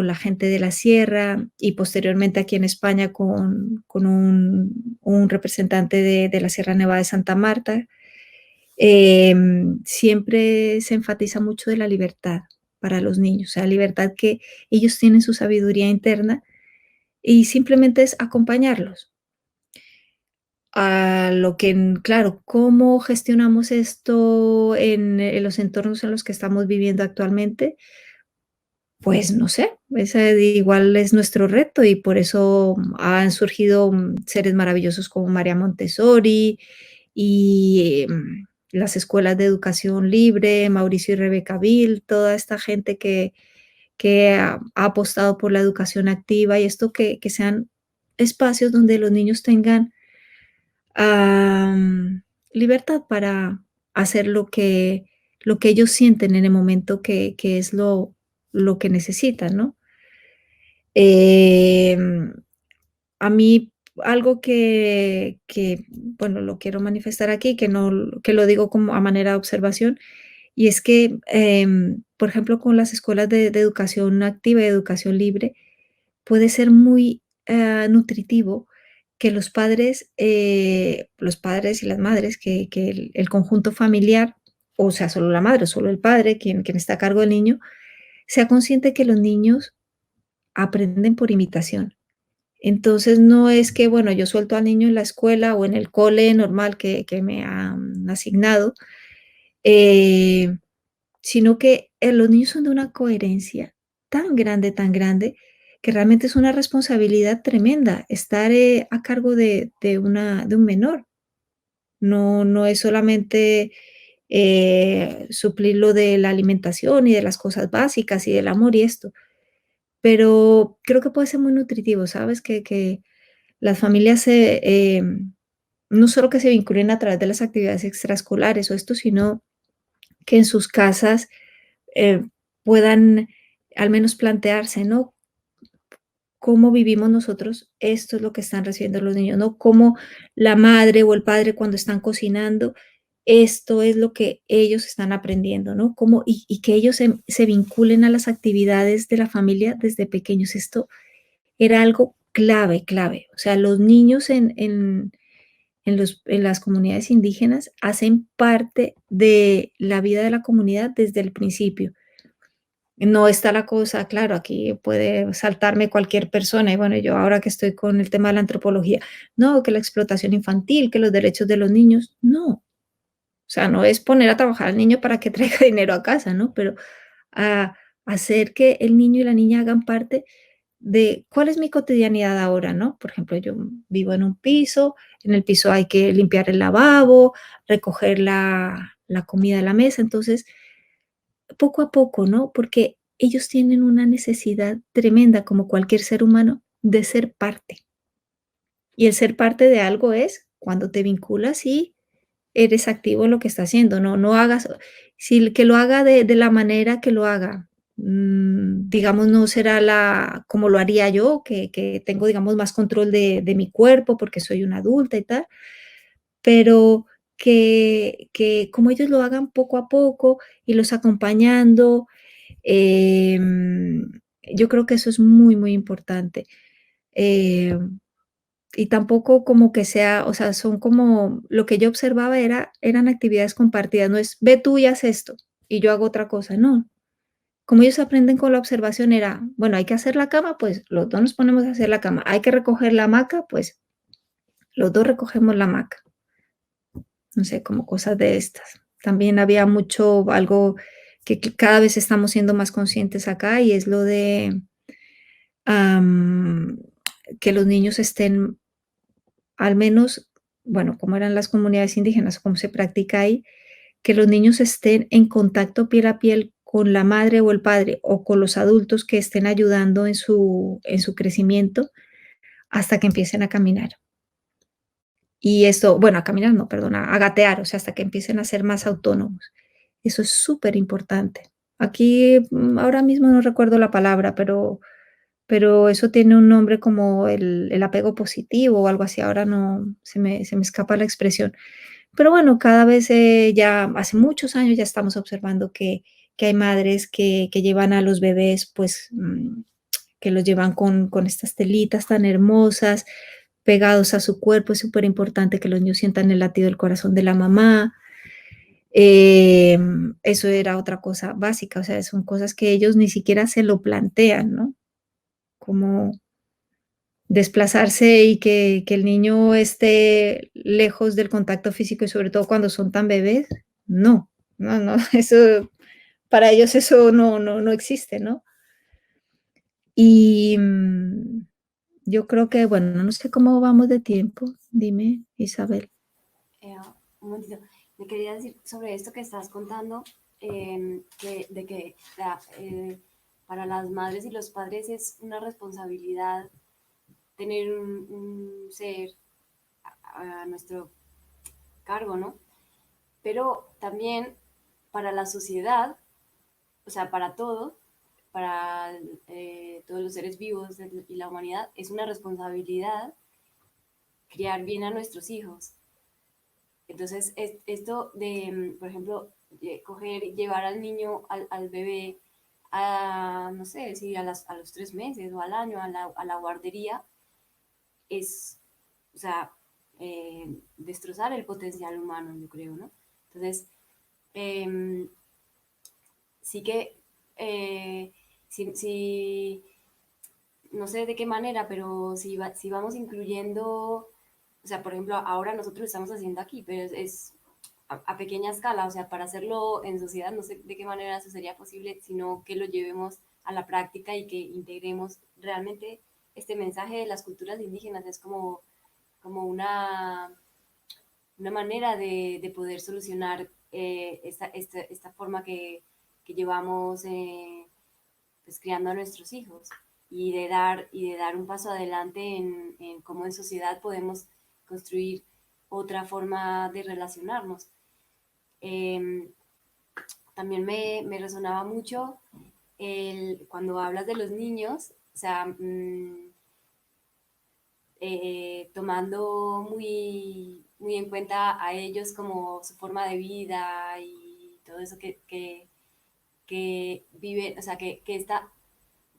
la gente de la sierra, y posteriormente aquí en España con un representante de la Sierra Nevada de Santa Marta, siempre se enfatiza mucho de la libertad para los niños, o sea, libertad, que ellos tienen su sabiduría interna y simplemente es acompañarlos. A lo que, claro, ¿cómo gestionamos esto en los entornos en los que estamos viviendo actualmente? Pues no sé, ese igual es nuestro reto, y por eso han surgido, seres maravillosos como María Montessori y, las escuelas de educación libre, Mauricio y Rebeca Vil, toda esta gente que ha apostado por la educación activa, y esto que sean espacios donde los niños tengan, libertad para hacer lo que ellos sienten en el momento que es lo que necesitan, ¿no? Em, a mí algo bueno, lo quiero manifestar aquí, que lo digo como a manera de observación, y es que, por ejemplo, con las escuelas de educación activa y educación libre, puede ser muy, nutritivo que los padres y las madres, que el conjunto familiar, o sea, solo la madre o solo el padre, quien está a cargo del niño, sea consciente que los niños aprenden por imitación. Entonces, no es que, bueno, yo suelto al niño en la escuela o en el cole normal que me han asignado, eh, sino que, los niños son de una coherencia tan grande, que realmente es una responsabilidad tremenda estar, a cargo de un menor. No es solamente, suplir lo de la alimentación y de las cosas básicas y del amor y esto, pero creo que puede ser muy nutritivo, ¿sabes? Que las familias no solo que se vinculen a través de las actividades extraescolares o esto, sino que en sus casas, eh, puedan al menos plantearse, ¿no? ¿Cómo vivimos nosotros? Esto es lo que están recibiendo los niños, ¿no? Cómo la madre o el padre cuando están cocinando, esto es lo que ellos están aprendiendo, ¿no? Cómo, y que ellos se vinculen a las actividades de la familia desde pequeños. Esto era algo clave, clave. O sea, los niños en las comunidades indígenas hacen parte de la vida de la comunidad desde el principio. No está la cosa, claro, aquí puede saltarme cualquier persona, y bueno, yo ahora que estoy con el tema de la antropología, no, que la explotación infantil, que los derechos de los niños, no. O sea, no es poner a trabajar al niño para que traiga dinero a casa, ¿no? Pero a hacer que el niño y la niña hagan parte de cuál es mi cotidianidad ahora, ¿no? Por ejemplo, yo vivo en un piso, en el piso hay que limpiar el lavabo, recoger la comida de la mesa, entonces, poco a poco, ¿no? Porque ellos tienen una necesidad tremenda, como cualquier ser humano, de ser parte. Y el ser parte de algo es cuando te vinculas y eres activo en lo que está haciendo, no hagas si que lo haga de la manera que lo haga, digamos, no será la como lo haría yo, que tengo, digamos, más control de mi cuerpo porque soy una adulta y tal, pero que como ellos lo hagan poco a poco, y los acompañando, em, yo creo que eso es muy, muy importante. Y tampoco como que sea, o sea, son como lo que yo observaba eran actividades compartidas, no es: "Ve tú y haz esto, y yo hago otra cosa", no. Como ellos aprenden con la observación era: "Bueno, hay que hacer la cama, pues los 2 nos ponemos a hacer la cama, hay que recoger la hamaca, pues los 2 recogemos la hamaca". No sé, como cosas de estas. También había mucho algo que cada vez estamos siendo más conscientes acá, y es lo de, am, que los niños estén al menos, bueno, como eran las comunidades indígenas, cómo se practica ahí, que los niños estén en contacto piel a piel con la madre o el padre, o con los adultos que estén ayudando en su crecimiento hasta que empiecen a caminar. Y esto, bueno, a caminar no, perdona, a gatear, o sea, hasta que empiecen a ser más autónomos. Eso es súper importante. Aquí, ahora mismo no recuerdo la palabra, pero eso tiene un nombre como el apego positivo o algo así, ahora no se me escapa la expresión. Pero bueno, cada vez, ya hace muchos años ya estamos observando que hay madres que llevan a los bebés, pues, que los llevan con estas telitas tan hermosas, pegados a su cuerpo. Es súper importante que los niños sientan el latido del corazón de la mamá. Eso era otra cosa básica, o sea, son cosas que ellos ni siquiera se lo plantean, ¿no? Como desplazarse y que el niño esté lejos del contacto físico y sobre todo cuando son tan bebés, no, no, eso para ellos eso no existe, ¿no? Y, yo creo que, bueno, no sé cómo vamos de tiempo, dime, Isabel. Eh, un momentito, me quería decir sobre esto que estás contando, de que para las madres y los padres es una responsabilidad tener un ser a nuestro cargo, ¿no? Pero también para la sociedad, o sea, para todo, para todos los seres vivos y la humanidad, es una responsabilidad criar bien a nuestros hijos. Entonces, esto de, por ejemplo, coger, llevar al niño, al bebé, a, no sé, si a los 3 meses o al año a la guardería, es, o sea, destrozar el potencial humano, yo creo, ¿no? Entonces, eh, sí que, eh, si, no sé de qué manera, pero si vamos incluyendo, o sea, por ejemplo, ahora nosotros lo estamos haciendo aquí, pero es a pequeña escala, o sea, para hacerlo en sociedad, no sé de qué manera eso sería posible, sino que lo llevemos a la práctica y que integremos realmente este mensaje de las culturas indígenas. Es como, como una manera de poder solucionar esta forma que llevamos pues, criando a nuestros hijos y de dar un paso adelante en cómo en sociedad podemos construir otra forma de relacionarnos. Eh, También me resonaba mucho cuando hablas de los niños, o sea, tomando muy en cuenta a ellos como su forma de vida y todo eso que viven, o sea, que esta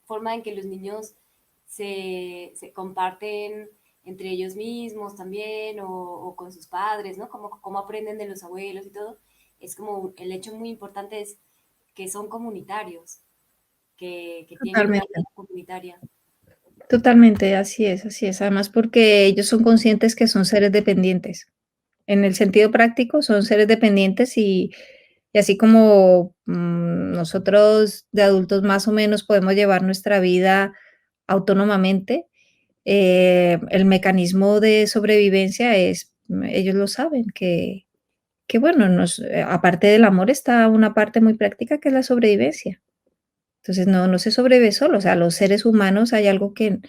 forma en que los niños se comparten entre ellos mismos también o con sus padres, ¿no? Como aprenden de los abuelos y todo. Es como el hecho muy importante es que son comunitarios, que tienen una Totalmente. vida comunitaria. Totalmente, así es, así es. Además, porque ellos son conscientes que son seres dependientes. En el sentido práctico, son seres dependientes y así como nosotros de adultos más o menos podemos llevar nuestra vida autónomamente, el mecanismo de sobrevivencia es, ellos lo saben, que bueno, aparte del amor está una parte muy práctica que es la sobrevivencia. Entonces no se sobrevive solo, o sea, los seres humanos hay algo que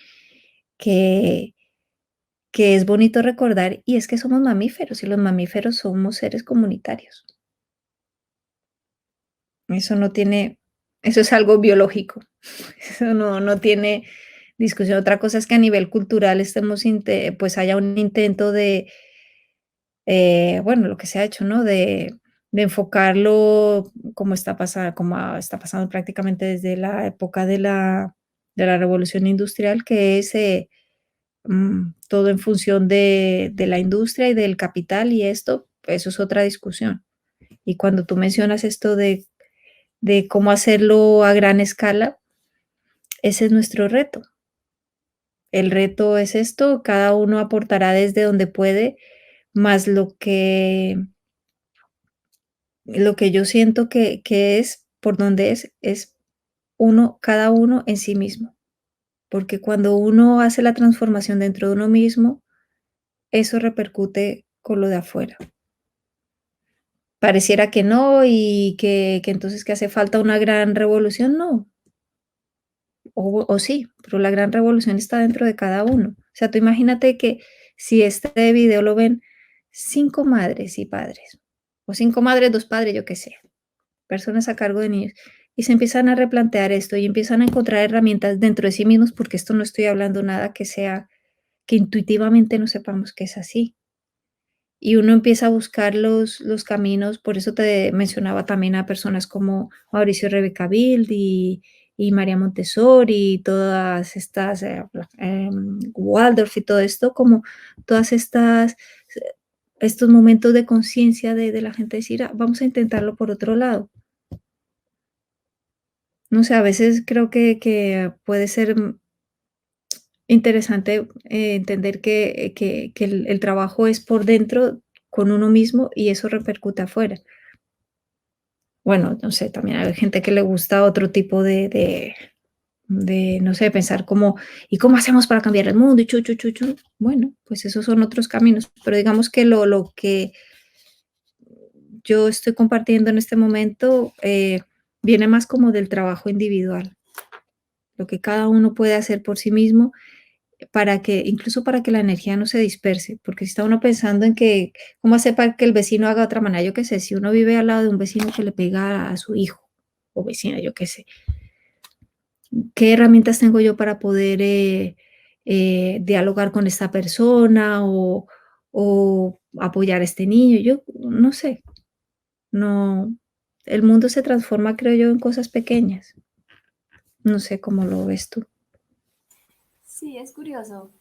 que es bonito recordar, y es que somos mamíferos, y los mamíferos somos seres comunitarios. Eso no tiene eso es algo biológico. Eso no tiene discusión. Otra cosa es que a nivel cultural estemos pues haya un intento de, bueno, lo que se ha hecho, ¿no? De enfocarlo como está pasando prácticamente desde la época de la revolución industrial, que es, todo en función de la industria y del capital, y esto, eso es otra discusión. Y cuando tú mencionas esto de cómo hacerlo a gran escala, ese es nuestro reto. El reto es esto, cada uno aportará desde donde puede, más lo que yo siento que es por donde es cada uno en sí mismo, porque cuando uno hace la transformación dentro de uno mismo, eso repercute con lo de afuera. Pareciera que no y que entonces que hace falta una gran revolución, no, o sí, pero la gran revolución está dentro de cada uno. O sea, tú imagínate que si este video lo ven 5 madres y padres, o 5 madres, 2 padres, yo qué sé, personas a cargo de niños, y se empiezan a replantear esto y empiezan a encontrar herramientas dentro de sí mismos, porque esto no estoy hablando nada que intuitivamente no sepamos que es así. Y uno empieza a buscar los caminos, por eso te mencionaba también a personas como Mauricio Rebeca Bild y María Montessori, y todas estas, Waldorf y todo esto, como todas estos momentos de conciencia de la gente decir: "Ah, vamos a intentarlo por otro lado". No sé, a veces creo que puede ser, interesante, entender que el trabajo es por dentro con uno mismo y eso repercute afuera. Bueno, no sé, también hay gente que le gusta otro tipo de, no sé, pensar como, ¿y cómo hacemos para cambiar el mundo? Y chu, chu, chu, chu. Bueno, pues esos son otros caminos, pero digamos que lo que yo estoy compartiendo en este momento, viene más como del trabajo individual, lo que cada uno puede hacer por sí mismo para que, incluso para que la energía no se disperse, porque si está uno pensando en que, ¿cómo hacer para que el vecino haga de otra manera? Yo qué sé, si uno vive al lado de un vecino que le pega a su hijo o vecina, yo qué sé, ¿qué herramientas tengo yo para poder dialogar con esta persona o apoyar a este niño? Yo no sé, no, el mundo se transforma, creo yo, en cosas pequeñas. No sé cómo lo ves tú. Sí, es curioso,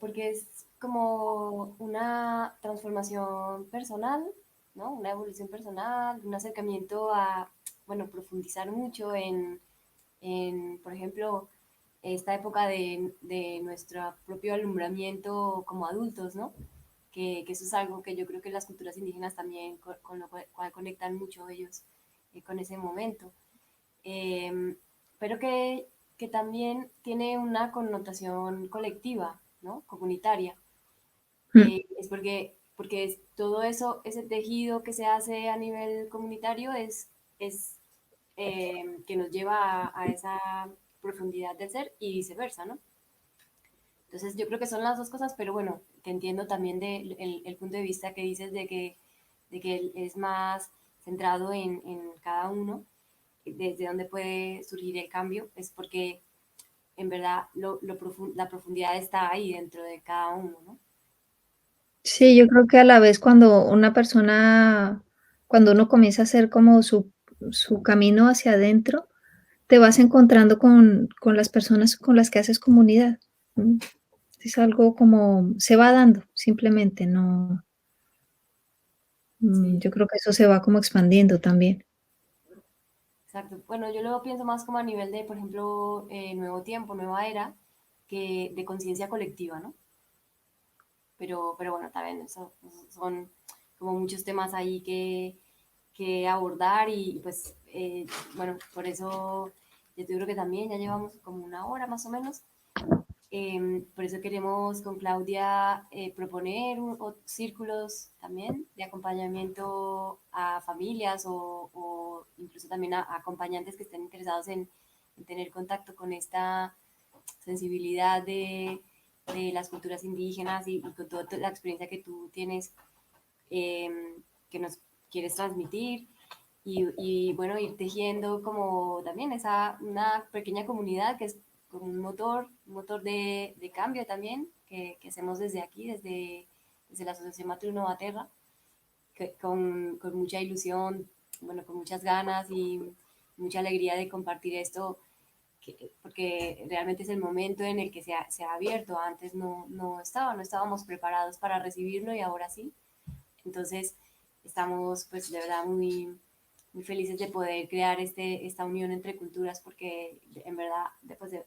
porque es como una transformación personal, ¿no? Una evolución personal, un acercamiento a, bueno, profundizar mucho por ejemplo, esta época de nuestro propio alumbramiento como adultos, ¿no? Que eso es algo que yo creo que las culturas indígenas también con lo cual conectan mucho ellos con ese momento. Eh, pero que también tiene una connotación colectiva, ¿no? Comunitaria. Mm. Es porque todo eso, ese tejido que se hace a nivel comunitario es que nos lleva a esa profundidad del ser y viceversa, ¿no? Entonces yo creo que son las dos cosas, pero bueno, te entiendo también el punto de vista que dices de que es más centrado en cada uno, desde dónde puede surgir el cambio, es porque en verdad la profundidad está ahí dentro de cada uno, ¿no? Sí, yo creo que a la vez cuando uno comienza a hacer como su camino hacia adentro, te vas encontrando con las personas con las que haces comunidad, ¿mm? Es algo como se va dando, simplemente, no, Sí, yo creo que eso se va como expandiendo también. exacto. Bueno, yo lo pienso más como a nivel de, por ejemplo, nuevo tiempo, nueva era, que de conciencia colectiva, ¿no? Pero bueno, también eso, son como muchos temas ahí que abordar y pues bueno, por eso yo creo que también ya llevamos como una hora más o menos. Por eso queremos con Claudia proponer círculos también de acompañamiento a familias o incluso también a acompañantes que estén interesados en tener contacto con esta sensibilidad de las culturas indígenas y con toda la experiencia que tú tienes, eh, que nos quieres transmitir y bueno, ir tejiendo como también una pequeña comunidad que es como un motor de cambio también que hacemos desde aquí, desde la Asociación Matriu Nova Terra, con mucha ilusión, bueno, con muchas ganas y mucha alegría de compartir esto, porque realmente es el momento en el que se ha abierto. Antes no estábamos preparados para recibirlo y ahora sí. Entonces, estamos pues de verdad muy felices de poder crear esta unión entre culturas porque en verdad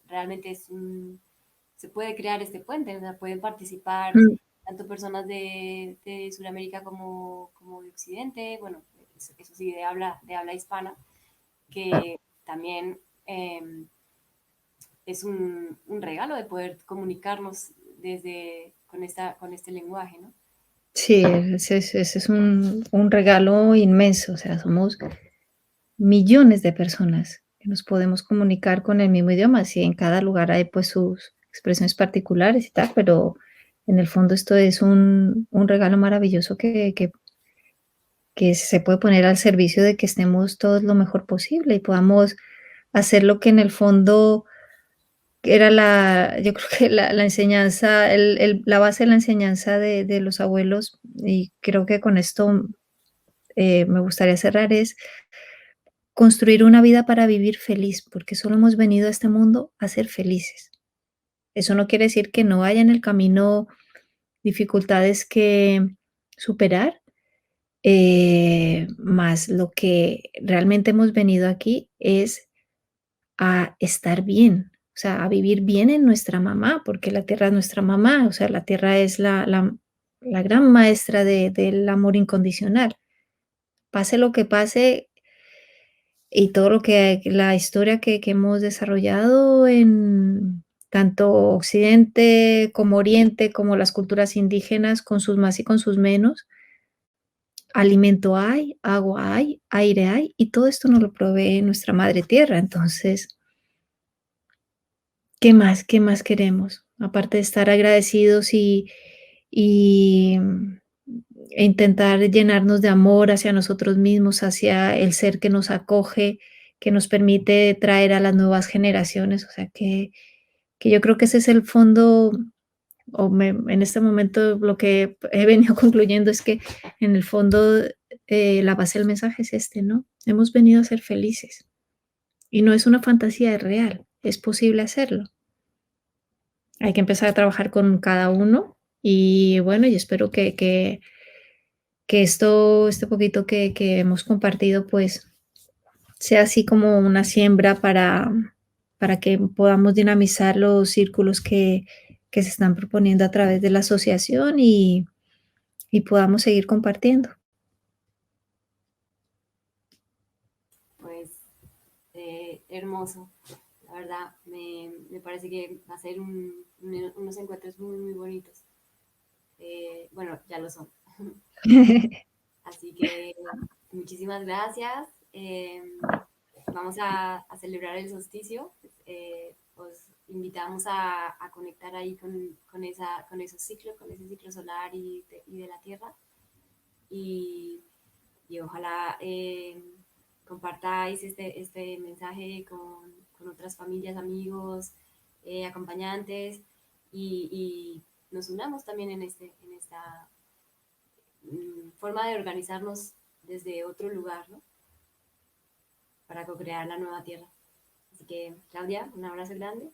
realmente se puede crear este puente, o sea, pueden participar Mm. tanto personas de Sudamérica como de Occidente, bueno, eso sí, de habla hispana, que también es un regalo de poder comunicarnos con este lenguaje, ¿no? Sí, ese es un regalo inmenso, o sea, somos millones de personas que nos podemos comunicar con el mismo idioma, sí, en cada lugar hay, pues, sus expresiones particulares y tal, pero en el fondo esto es un regalo maravilloso que se puede poner al servicio de que estemos todos lo mejor posible y podamos hacer lo que en el fondo era yo creo que la enseñanza, la base de la enseñanza de los abuelos, y creo que con esto, me gustaría cerrar, es construir una vida para vivir feliz, porque solo hemos venido a este mundo a ser felices. Eso no quiere decir que no haya en el camino dificultades que superar, más lo que realmente hemos venido aquí es a estar bien, o sea, a vivir bien en nuestra mamá, porque la tierra es nuestra mamá, o sea, la tierra es la gran maestra del amor incondicional. Pase lo que pase y todo lo que la historia que hemos desarrollado en tanto Occidente como Oriente, como las culturas indígenas, con sus más y con sus menos, alimento hay, agua hay, aire hay, y todo esto nos lo provee nuestra madre tierra. Entonces, ¿qué más? ¿Qué más queremos? Aparte de estar agradecidos y, e intentar llenarnos de amor hacia nosotros mismos, hacia el ser que nos acoge, que nos permite traer a las nuevas generaciones. O sea, que yo creo que ese es el fondo, en este momento lo que he venido concluyendo es que en el fondo, la base del mensaje es este, ¿no? Hemos venido a ser felices y no es una fantasía, es real, es posible hacerlo. Hay que empezar a trabajar con cada uno y bueno, y espero que este poquito que hemos compartido, pues, sea así como una siembra para que podamos dinamizar los círculos que se están proponiendo a través de la asociación y podamos seguir compartiendo. Pues hermoso. La verdad, me parece que va a ser unos encuentros muy bonitos. Bueno, ya lo son. Así que muchísimas gracias. Vamos a celebrar el solsticio. Os invitamos a conectar ahí con esos ciclos, con ese ciclo solar y de la Tierra. Y, y ojalá compartáis este mensaje con otras familias, amigos, acompañantes y nos unamos también en esta forma de organizarnos desde otro lugar, ¿no? Para co-crear la nueva tierra. Así que, Claudia, un abrazo grande.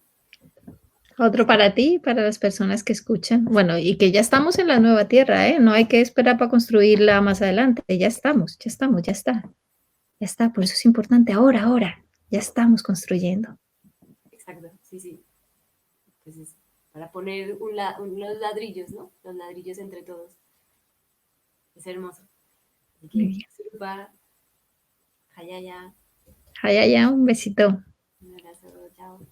Otro para ti, para las personas que escuchan. Bueno, y que ya estamos en la nueva tierra, ¿eh? No hay que esperar para construirla más adelante. Ya estamos, ya estamos, ya está. Ya está, por eso es importante ahora, ahora. Ya estamos construyendo. Exacto, sí, sí. Pues es para poner unos ladrillos, ¿no? Los ladrillos entre todos. Es hermoso. Así Muy que, bien. Surupa, Hayaya, Ay, ay, ay, un besito. un abrazo, chao.